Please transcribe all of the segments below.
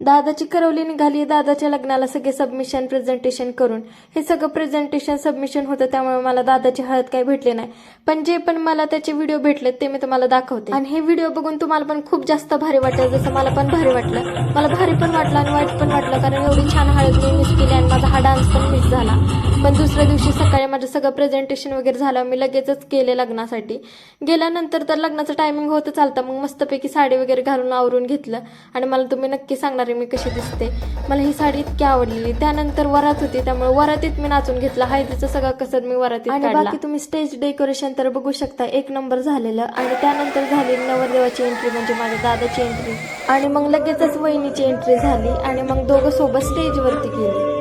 दादाची करवली निघाली. दादाच्या लग्नाला सगळे सबमिशन प्रेझेंटेशन करून हे सगळं प्रेझेंटेशन सबमिशन होतं, त्यामुळे मला दादाची हळद काही भेटली नाही. पण जे पण मला त्याचे व्हिडिओ भेटले ते मी तुम्हाला दाखवते. आणि हे व्हिडिओ बघून तुम्हाला पण खूप जास्त भारी वाटेल, जसं मला पण भारी वाटलं. मला भारी पण वाटलं आणि वाईट पण वाटलं, कारण एवढी छान हळद मी मिस केली आणि माझा हा डान्स पण मिस झाला. पण दुसऱ्या दिवशी सकाळी माझं सगळं प्रेझेंटेशन वगैरे झालं. मी लगेचच गेले लग्नासाठी. गेल्यानंतर तर लग्नाचं टायमिंग होतं चालतं, मग मस्तपैकी साडी वगैरे घालून आवरून घेतलं. आणि मला तुम्ही नक्की सांगणार आहे मी कशी दिसते. मला ही साडी इतकी आवडलेली. त्यानंतर वरात होती, त्यामुळे वरातीत मी नाचून घेतला. हळदीचं सगळं कसं मी वरातीत काढला. आणि बाकी तुम्ही स्टेज डेकोरेशन तर बघू शकता, एक नंबर झालेलं. आणि त्यानंतर झाली नवरदेवाची एंट्री, म्हणजे माझ्या दादाची एंट्री. आणि मग लगेचच वहिनीची एंट्री झाली आणि मग दोघं सोबत स्टेजवरती गेली.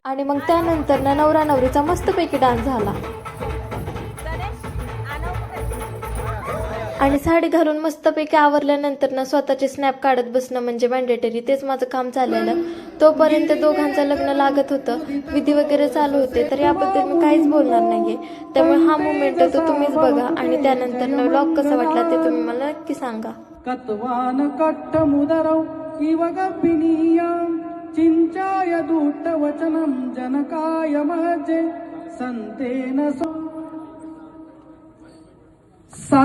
आणि मग त्यानंतर ना नवरा नवरीचा मस्तपैकी डान्स झाला. आणि साडी घालून मस्तपैकी आवरल्यानंतर ना स्वतःचे स्नॅप काढत बसणं म्हणजे मॅन्डेटरी, तेच माझं काम चाललेलं. तोपर्यंत दोघांचं लग्न लागत होतं, विधी वगैरे चालू होते, तर याबद्दल मी काहीच बोलणार नाहीये. त्यामुळे हा मोमेंट तो तुम्हीच बघा आणि त्यानंतर ना व्लॉग कसा वाटला ते तुम्ही मला नक्की सांगा. कत्वान कट्ट मुदरौ इव गपिनीयां चिंचाय दूत वचनं जनकाय महजे संतेन सा